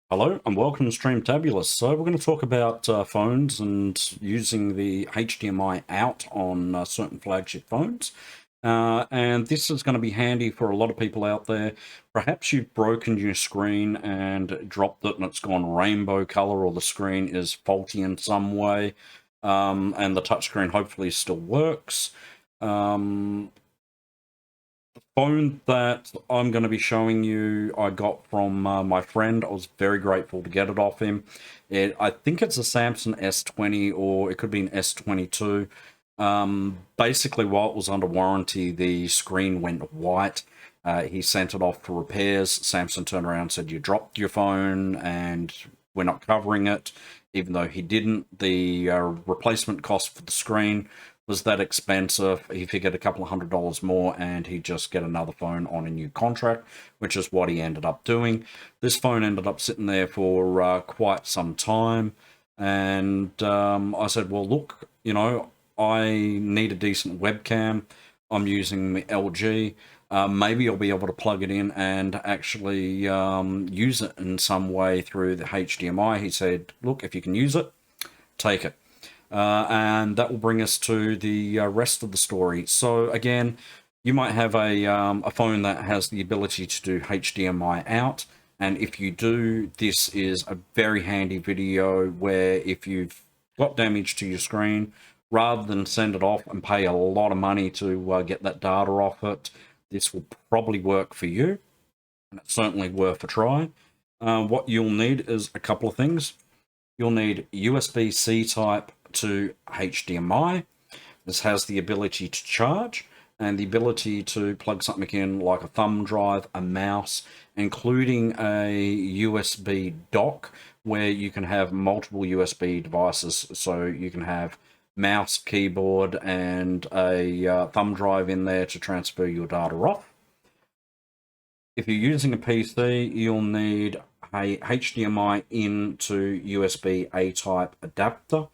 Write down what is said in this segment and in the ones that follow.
Hello and welcome to Streamtabulous. So we're going to talk about phones and using the HDMI out on certain flagship phones. And this is going to be handy for a lot of people out there. Perhaps you've broken your screen and dropped it and it's gone rainbow color, or the screen is faulty in some way, and the touchscreen hopefully still works. Phone that I'm going to be showing you, I got from my friend. I was very grateful to get it off him. I think it's a Samsung S20, or it could be an S22. Basically, while it was under warranty, the screen went white. He sent it off for repairs. Samsung turned around and said, "You dropped your phone and we're not covering it," even though he didn't. The replacement cost for the screen was that expensive. He figured a couple of $100 more and he'd just get another phone on a new contract, which is what he ended up doing. This phone ended up sitting there for quite some time. And I said, well, look, I need a decent webcam. I'm using the LG. Maybe I'll be able to plug it in and actually use it in some way through the HDMI. He said, look, if you can use it, take it. And that will bring us to the rest of the story. So again, you might have a phone that has the ability to do HDMI out, and if you do, this is a very handy video where if you've got damage to your screen, rather than send it off and pay a lot of money to get that data off it, this will probably work for you, and it's certainly worth a try. What you'll need is a couple of things. You'll need USB-C type to HDMI. This has the ability to charge and the ability to plug something in like a thumb drive, a mouse, including a USB dock where you can have multiple USB devices. So you can have mouse, keyboard, and a thumb drive in there to transfer your data off. If you're using a PC, you'll need a HDMI into USB A-type adapter.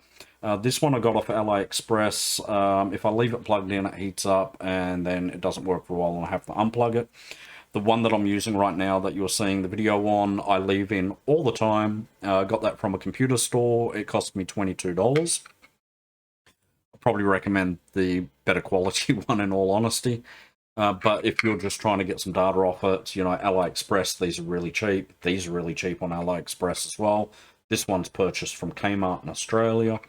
This one I got off AliExpress. If I leave it plugged in, it heats up and then it doesn't work for a while and I have to unplug it. The one that I'm using right now that you're seeing the video on, I leave in all the time. I got that from a computer store. It cost me $22. I probably recommend the better quality one in all honesty. But if you're just trying to get some data off it, AliExpress, these are really cheap. These are really cheap on AliExpress as well. This one's purchased from Kmart in Australia.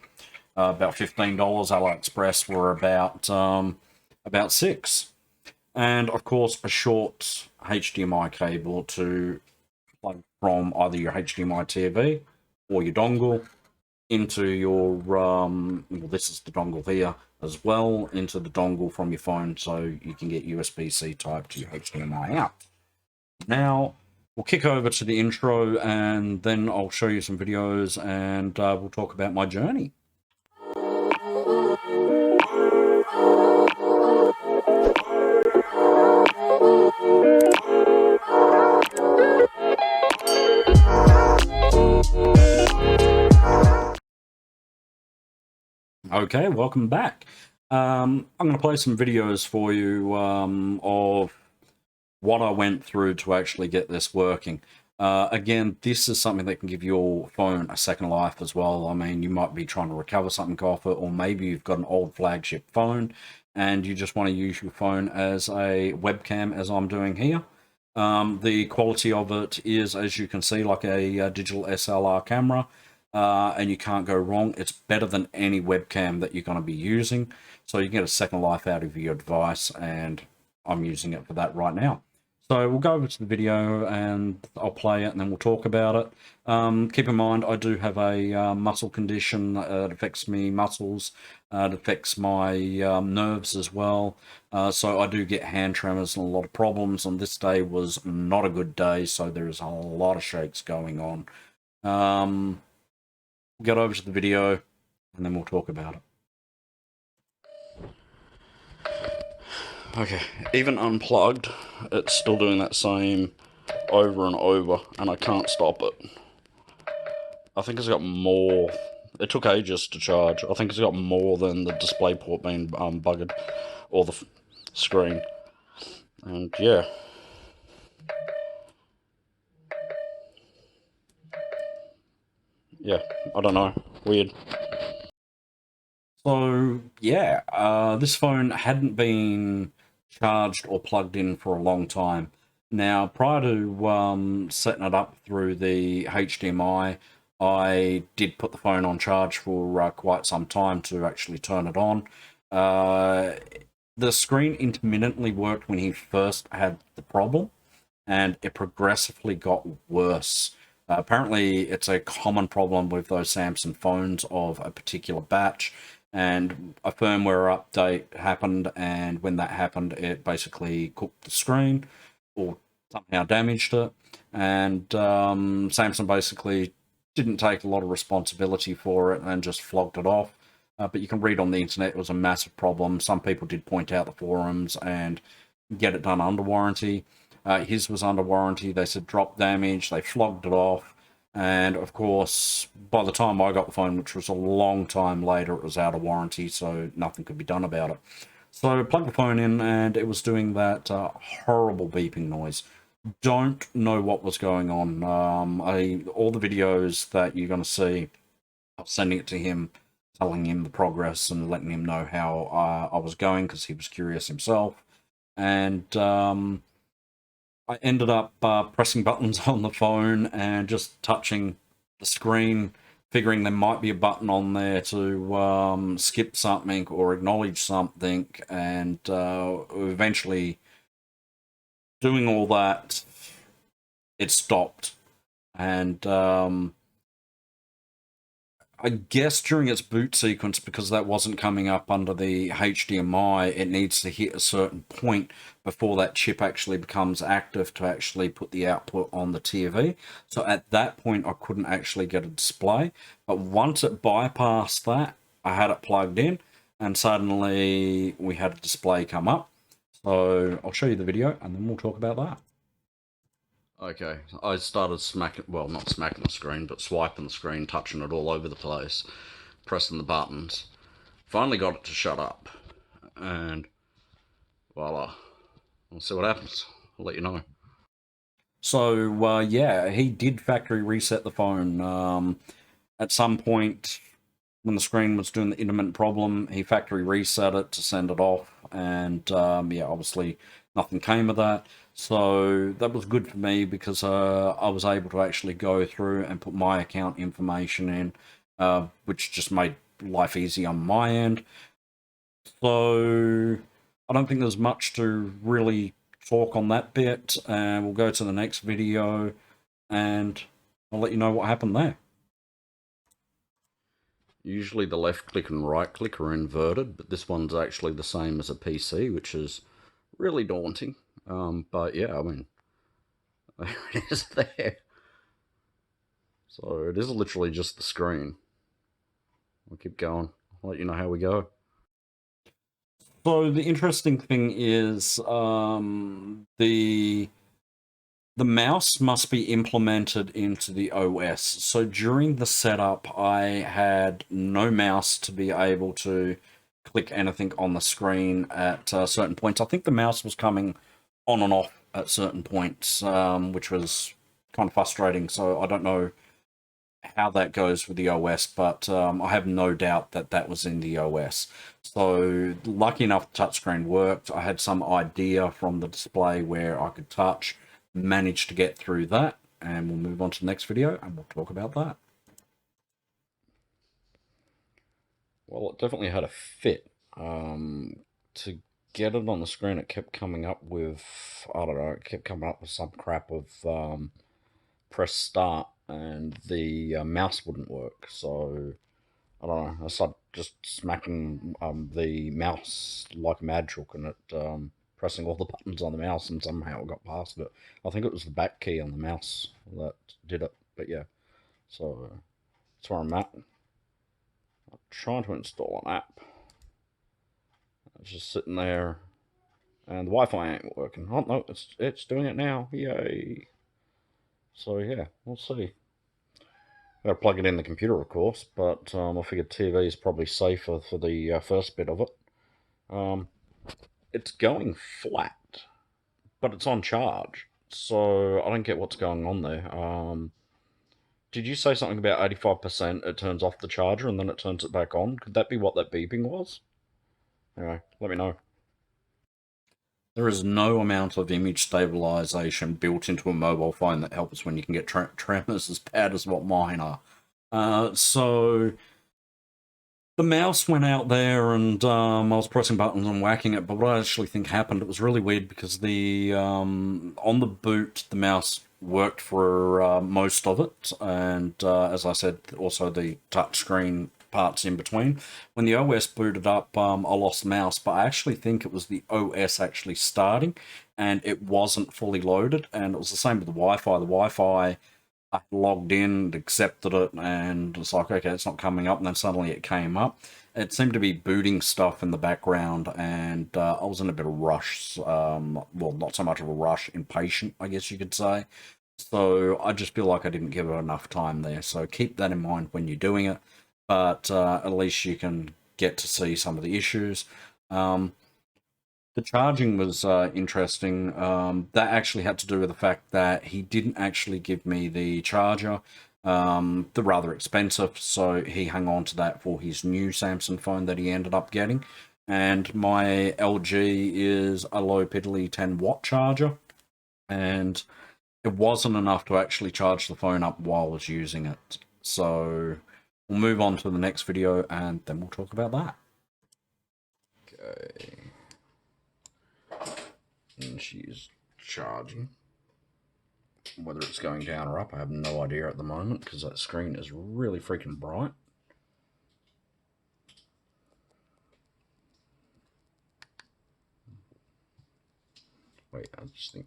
About $15. AliExpress were about $6. And of course, a short HDMI cable to plug from either your HDMI TV or your dongle into your, well, this is the dongle here as well, into the dongle from your phone so you can get USB-C type to your HDMI out. Now, we'll kick over to the intro and then I'll show you some videos and we'll talk about my journey. Okay, welcome back. I'm going to play some videos for you of what I went through to actually get this working. Again, this is something that can give your phone a second life as well. I mean, you might be trying to recover something off it, or maybe you've got an old flagship phone and you just want to use your phone as a webcam, as I'm doing here. The quality of it is, as you can see, like a digital SLR camera. And you can't go wrong. It's better than any webcam that you're going to be using. So you get a second life out of your device, and I'm using it for that right now. So we'll go over to the video and I'll play it and then we'll talk about it. Keep in mind, I do have a muscle condition that affects me muscles. It affects my nerves as well. So I do get hand tremors and a lot of problems. And this day was not a good day. So there's a lot of shakes going on. Get over to the video and then we'll talk about it. Okay, even unplugged, it's still doing that same over and over, and I can't stop it. I think it's got more. It took ages to charge. I think it's got more than the display port being buggered, or the screen. And yeah. yeah, I don't know. Weird. So yeah, this phone hadn't been charged or plugged in for a long time. Now, prior to setting it up through the HDMI, I did put the phone on charge for quite some time to actually turn it on. Uh, the screen intermittently worked when he first had the problem, and it progressively got worse. Apparently, it's a common problem with those Samsung phones of a particular batch, and a firmware update happened, and when that happened, it basically cooked the screen or somehow damaged it, and Samsung basically didn't take a lot of responsibility for it and just flogged it off. But you can read on the internet it was a massive problem. Some people did point out the forums and get it done under warranty. His was under warranty. They said drop damage. They flogged it off. And of course, by the time I got the phone, which was a long time later, it was out of warranty, so nothing could be done about it. So I plugged the phone in, and it was doing that horrible beeping noise. Don't know what was going on. All the videos that you're going to see, I was sending it to him, telling him the progress and letting him know how I was going because he was curious himself. And I ended up pressing buttons on the phone and just touching the screen, figuring there might be a button on there to skip something or acknowledge something, and eventually doing all that, it stopped. And I guess during its boot sequence, because that wasn't coming up under the HDMI, it needs to hit a certain point before that chip actually becomes active to actually put the output on the TV. So at that point, I couldn't actually get a display. But once it bypassed that, I had it plugged in, and suddenly we had a display come up. So I'll show you the video, and then we'll talk about that. Okay, I started smacking, well, not smacking the screen, but swiping the screen, touching it all over the place, pressing the buttons. Finally got it to shut up, and voila. We'll see what happens. I'll let you know. So, yeah, he did factory reset the phone. At some point, when the screen was doing the intermittent problem, he factory reset it to send it off, and yeah, obviously nothing came of that. So that was good for me because I was able to actually go through and put my account information in, which just made life easy on my end. So I don't think there's much to really talk on that bit, and we'll go to the next video, and I'll let you know what happened there. Usually the left click and right click are inverted, but this one's actually the same as a PC, which is really daunting. But yeah, I mean, there it is there. So it is literally just the screen. We'll keep going. I'll let you know how we go. So the interesting thing is the mouse must be implemented into the OS. So during the setup, I had no mouse to be able to click anything on the screen at certain points. I think the mouse was coming on and off at certain points, which was kind of frustrating. So I don't know how that goes with the OS, but I have no doubt that that was in the OS. So lucky enough, the touchscreen worked. I had some idea from the display where I could touch, managed to get through that, and we'll move on to the next video and we'll talk about that. Well, it definitely had a fit. To get it on the screen, it kept coming up with, I don't know, it kept coming up with some crap of press start, and the mouse wouldn't work. So I don't know. I started just smacking the mouse like a mad chook, and it pressing all the buttons on the mouse, and somehow it got past it. I think it was the back key on the mouse that did it. But yeah, so that's where I'm at. I'm trying to install an app. It's just sitting there, and the Wi-Fi ain't working. Oh no, it's doing it now. Yay! So yeah, we'll see. Gotta plug it in the computer, of course, but I figured TV is probably safer for the first bit of it. It's going flat, but it's on charge, so I don't get what's going on there. did you say something about 85%? It turns off the charger and then it turns it back on. Could that be what that beeping was? Anyway, let me know. There is no amount of image stabilization built into a mobile phone that helps when you can get tremors as bad as what mine are. So the mouse went out there and I was pressing buttons and whacking it, but what I actually think happened, it was really weird because the on the boot, the mouse worked for most of it, and as I said, also the touchscreen parts in between. When the OS booted up, I lost mouse, but I actually think it was the OS actually starting, and it wasn't fully loaded, and it was the same with the Wi-Fi. The Wi-Fi, I logged in, accepted it, and it's like, okay, it's not coming up, and then suddenly it came up. It seemed to be booting stuff in the background, and I was in a bit of rush, well, not so much of a rush, impatient, I guess you could say. So I just feel like I didn't give it enough time there, so keep that in mind when you're doing it, but at least you can get to see some of the issues. The charging was interesting. That actually had to do with the fact that he didn't actually give me the charger, the rather expensive, so he hung on to that for his new Samsung phone that he ended up getting. And my LG is a low piddly 10-watt charger, and it wasn't enough to actually charge the phone up while I was using it. So we'll move on to the next video, and then we'll talk about that. Okay. And she's charging. Whether it's going down or up, I have no idea at the moment because that screen is really freaking bright. Wait, I just think...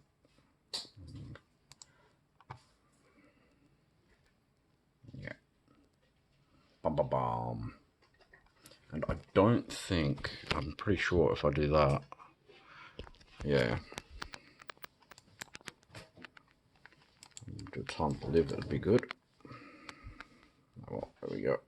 Yeah. Bum bum bum. And I don't think... I'm pretty sure if I do that... Yeah. Do time to live, that'd be good. Well, there we go.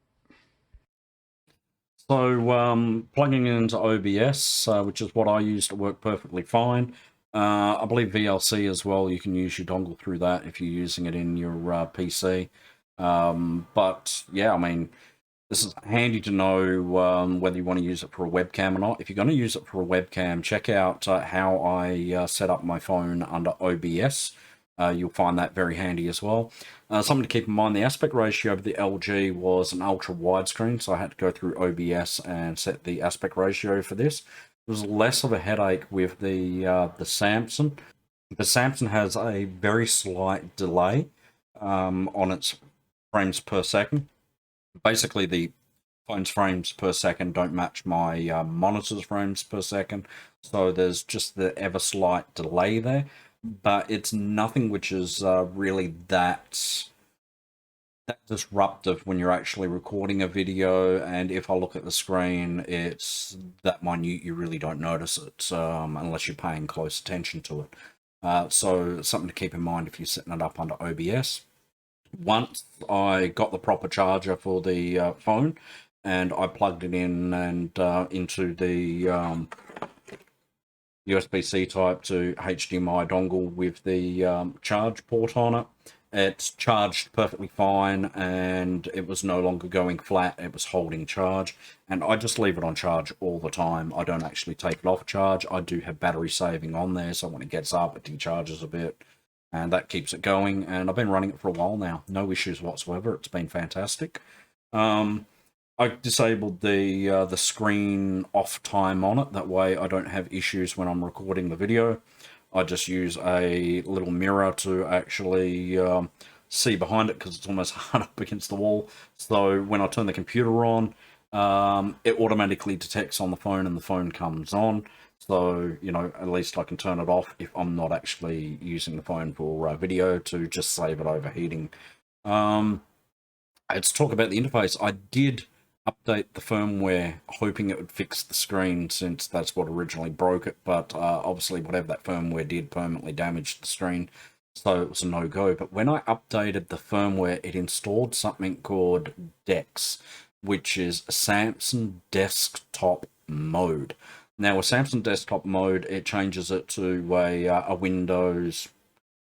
So, plugging into OBS, which is what I use to work perfectly fine. I believe VLC as well, you can use your dongle through that if you're using it in your PC. But, yeah, I mean, this is handy to know whether you want to use it for a webcam or not. If you're going to use it for a webcam, check out how I set up my phone under OBS. You'll find that very handy as well. Something to keep in mind, the aspect ratio of the LG was an ultra widescreen, so I had to go through OBS and set the aspect ratio for this. It was less of a headache with the Samsung. The Samsung has a very slight delay on its frames per second. Basically, the phone's frames per second don't match my monitor's frames per second, so there's just the ever slight delay there. But it's nothing which is really that disruptive when you're actually recording a video, and if I look at the screen, it's that minute you really don't notice it unless you're paying close attention to it. So something to keep in mind if you're setting it up under OBS. Once I got the proper charger for the phone, and I plugged it in and into the USB-C type to HDMI dongle with the charge port on it. It's charged perfectly fine, and it was no longer going flat, it was holding charge, and I just leave it on charge all the time. I don't actually take it off charge. I do have battery saving on there, so when it gets up, it decharges a bit, and that keeps it going, and I've been running it for a while now. No issues whatsoever. It's been fantastic. I disabled the screen off time on it. That way I don't have issues when I'm recording the video. I just use a little mirror to actually see behind it because it's almost hard up against the wall. So when I turn the computer on, it automatically detects on the phone and the phone comes on. So, you know, at least I can turn it off if I'm not actually using the phone for video to just save it overheating. Let's talk about the interface. I did update the firmware hoping it would fix the screen since that's what originally broke it, but obviously whatever that firmware did permanently damaged the screen, so it was a no-go. But when I updated the firmware, it installed something called DeX, which is Samsung Desktop Mode. Now with Samsung Desktop Mode, it changes it to a Windows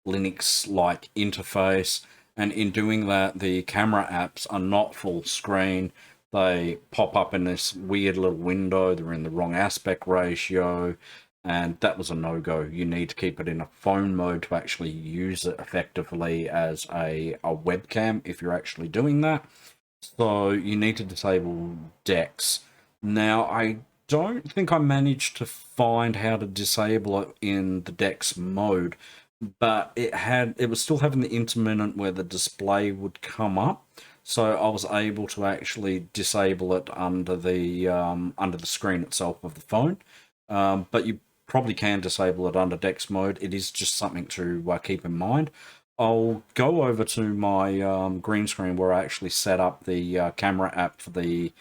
Linux-like interface, And in doing that, the camera apps are not full screen. They pop up in this weird little window. They're in the wrong aspect ratio. And that was a no-go. You need to keep it in a phone mode to actually use it effectively as a webcam if you're actually doing that. So you need to disable DeX. Now, I don't think I managed to find how to disable it in the DeX mode, but it was still having the intermittent where the display would come up. So I was able to actually disable it under the screen itself of the phone. But you probably can disable it under DeX mode. It is just something to keep in mind. I'll go over to my green screen where I actually set up the camera app for the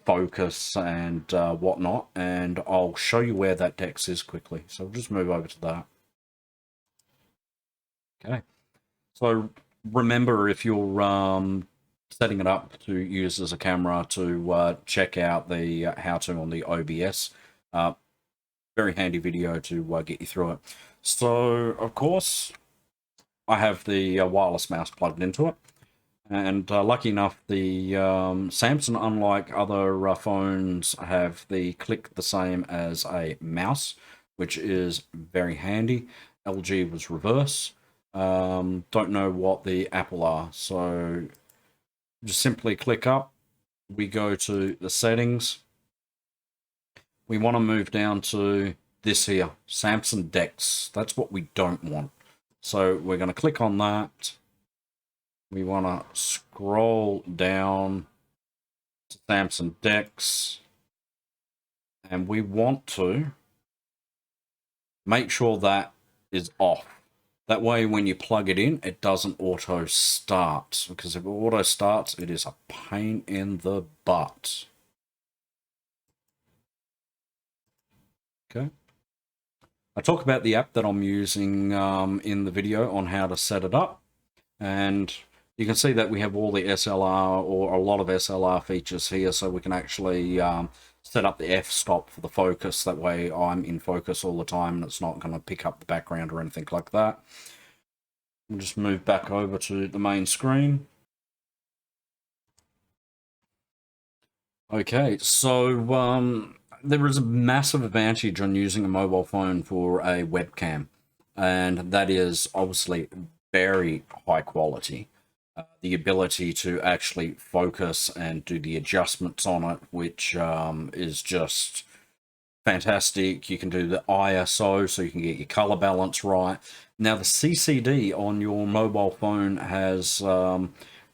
focus and whatnot, and I'll show you where that DeX is quickly. So we'll just move over to that. Okay. So remember, if you're setting it up to use as a camera, to check out the how-to on the OBS. Very handy video to get you through it. So, of course, I have the wireless mouse plugged into it. And lucky enough, the Samsung, unlike other phones, have the click the same as a mouse, which is very handy. LG was reverse. Don't know what the Apple are. So just simply click up. We go to the settings. We want to move down to this here, Samsung DeX. That's what we don't want. So we're going to click on that. We want to scroll down to Samsung DeX. And we want to make sure that is off. That way, when you plug it in, it doesn't auto start. Because if it auto starts, it is a pain in the butt. Okay. I talk about the app that I'm using in the video on how to set it up. And you can see that we have all the SLR or a lot of SLR features here, so we can actually set up the f-stop for the focus. That way I'm in focus all the time and it's not going to pick up the background or anything like that. We'll just move back over to the main screen. Okay, so there is a massive advantage on using a mobile phone for a webcam, and that is obviously very high quality. The ability to actually focus and do the adjustments on it, which is just fantastic. You can do the ISO, so you can get your color balance right. Now, the CCD on your mobile phone has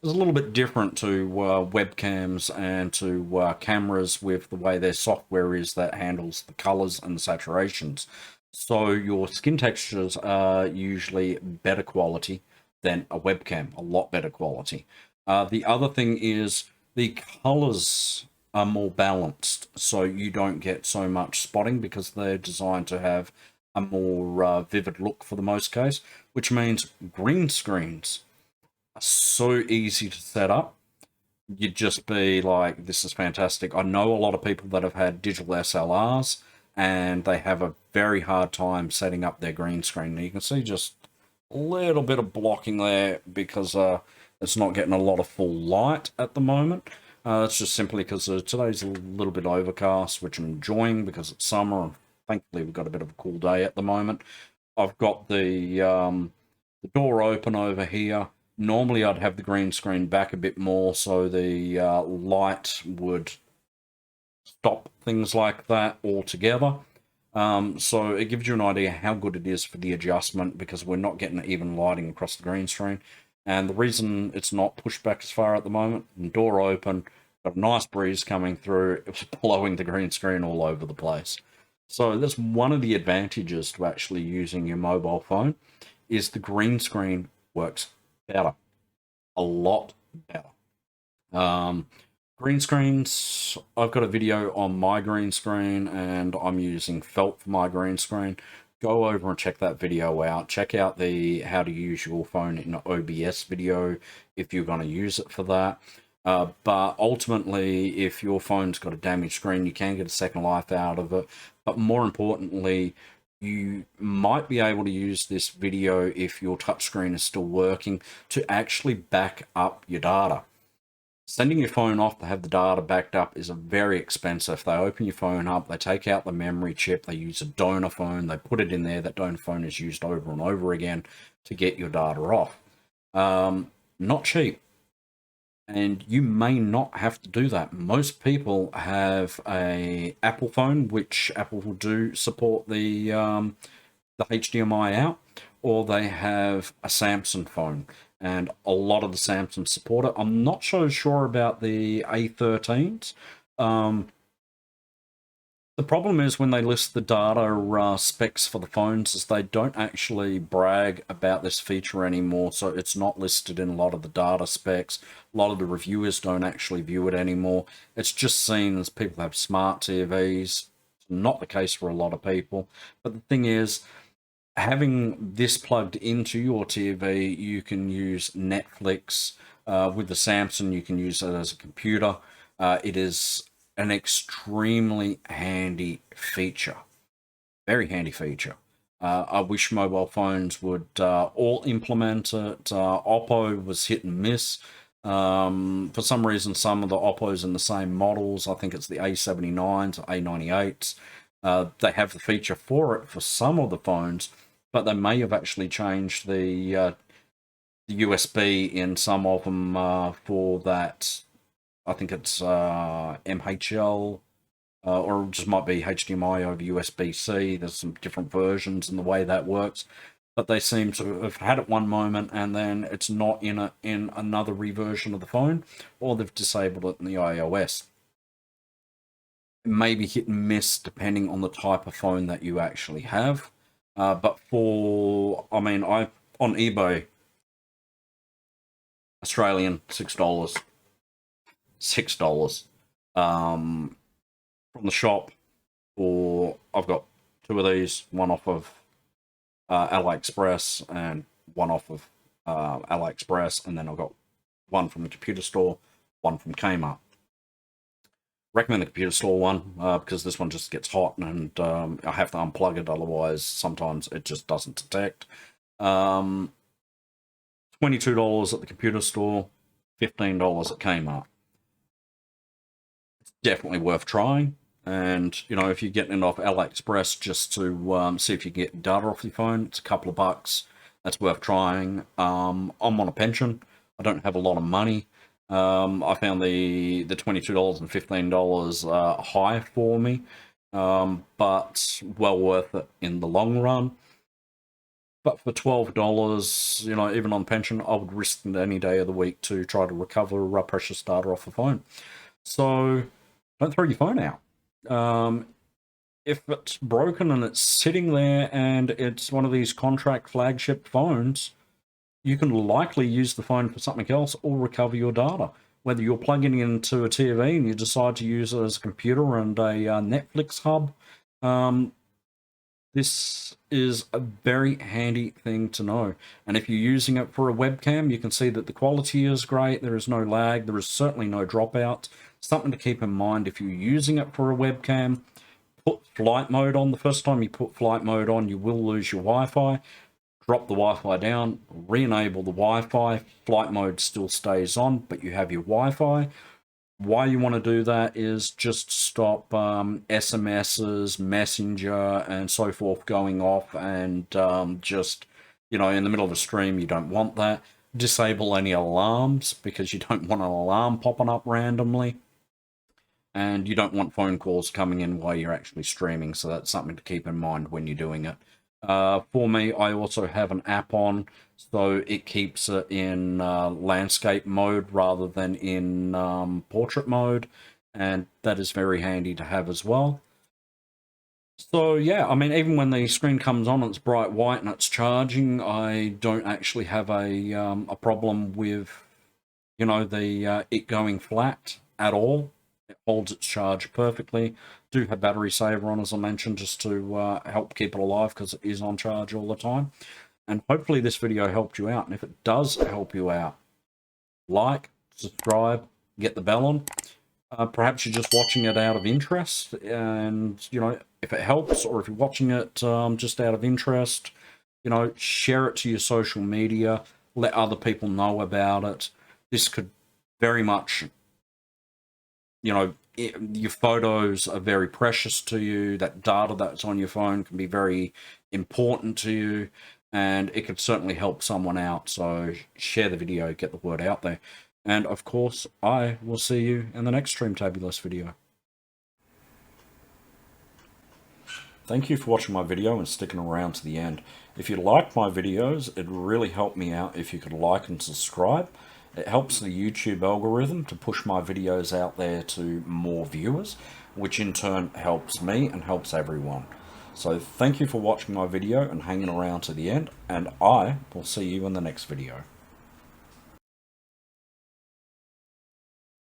is a little bit different to webcams and to cameras with the way their software is that handles the colors and the saturations. So your skin textures are usually better quality than a webcam, a lot better quality. The other thing is the colors are more balanced, so you don't get so much spotting because they're designed to have a more vivid look for the most case, which means green screens are so easy to set up. You'd just be like, this is fantastic. I know a lot of people that have had digital SLRs and they have a very hard time setting up their green screen. Now you can see just a little bit of blocking there because it's not getting a lot of full light at the moment. It's just simply because today's a little bit overcast, which I'm enjoying because it's summer and thankfully we've got a bit of a cool day at the moment. I've got the door open over here. Normally I'd have the green screen back a bit more so the light would stop things like that altogether. So it gives you an idea how good it is for the adjustment because we're not getting even lighting across the green screen. And the reason it's not pushed back as far at the moment, door open, got a nice breeze coming through, it was blowing the green screen all over the place. So that's one of the advantages to actually using your mobile phone is the green screen works better, a lot better. Green screens, I've got a video on my green screen and I'm using felt for my green screen. Go over and check that video out. Check out the how to use your phone in OBS video if you're going to use it for that. But ultimately, if your phone's got a damaged screen, you can get a second life out of it. But more importantly, you might be able to use this video, if your touchscreen is still working, to actually back up your data. Sending your phone off to have the data backed up is very expensive. They open your phone up, they take out the memory chip, they use a donor phone, they put it in there. That donor phone is used over and over again to get your data off. Not cheap. And you may not have to do that. Most people have a Apple phone, which Apple will do support the HDMI out, or they have a Samsung phone, and a lot of the Samsung support it. I'm not so sure about the A13s. The problem is when they list the data specs for the phones, is they don't actually brag about this feature anymore, so it's not listed in a lot of the data specs. A lot of the reviewers don't actually view it anymore. It's just seen as people have smart TVs. It's not the case for a lot of people. But the thing is, having this plugged into your TV, you can use Netflix. With the Samsung, you can use it as a computer. It is an extremely handy feature. Very handy feature. I wish mobile phones would all implement it. Oppo was hit and miss. For some reason, some of the Oppos in the same models, I think it's the A79s or A98s, they have the feature for it for some of the phones, but they may have actually changed the USB in some of them for that. I think it's MHL, or it just might be HDMI over USB-C. There's some different versions in the way that works, but they seem to have had it one moment and then it's not in another reversion of the phone, or they've disabled it in the iOS. It may be hit and miss depending on the type of phone that you actually have. But on eBay, Australian, $6. $6 from the shop. Or I've got two of these, one off of AliExpress and one off of AliExpress, and then I've got one from the computer store, one from Kmart. Recommend the computer store one because this one just gets hot and I have to unplug it, otherwise sometimes it just doesn't detect. $22 at the computer store, $15 at Kmart. It's definitely worth trying. And, you know, if you're getting it off AliExpress just to see if you can get data off your phone, it's a couple of bucks. That's worth trying. I'm on a pension. I don't have a lot of money. I found the $22 and $15 high for me, but well worth it in the long run. But for $12, you know, even on pension, I would risk it any day of the week to try to recover precious data off the phone. So don't throw your phone out. If it's broken and it's sitting there and it's one of these contract flagship phones, you can likely use the phone for something else or recover your data. Whether you're plugging it into a TV and you decide to use it as a computer and a Netflix hub, this is a very handy thing to know. And if you're using it for a webcam, you can see that the quality is great. There is no lag. There is certainly no dropout. Something to keep in mind if you're using it for a webcam, put flight mode on. The first time you put flight mode on, you will lose your Wi-Fi. Drop the Wi-Fi down, re-enable the Wi-Fi. Flight mode still stays on, but you have your Wi-Fi. Why you want to do that is just stop SMSs, Messenger, and so forth going off, and just, you know, in the middle of a stream, you don't want that. Disable any alarms, because you don't want an alarm popping up randomly. And you don't want phone calls coming in while you're actually streaming, so that's something to keep in mind when you're doing it. For me, I also have an app on, so it keeps it in landscape mode rather than in portrait mode, and that is very handy to have as well. So yeah, I mean, even when the screen comes on and it's bright white and it's charging, I don't actually have a problem with, you know, the it going flat at all. It holds its charge perfectly. Do have battery saver on, as I mentioned, just to help keep it alive because it is on charge all the time. And hopefully this video helped you out. And if it does help you out, like, subscribe, get the bell on. Perhaps you're just watching it out of interest, and if it helps, or if you're watching it just out of interest, share it to your social media, let other people know about it. This could very much, your photos are very precious to you. That data that's on your phone can be very important to you, and it could certainly help someone out. So share the video, get the word out there. And of course, I will see you in the next Streamtabulous video. Thank you for watching my video and sticking around to the end. If you like my videos, it'd really help me out if you could like and subscribe. It helps the YouTube algorithm to push my videos out there to more viewers, which in turn helps me and helps everyone. So thank you for watching my video and hanging around to the end, and I will see you in the next video.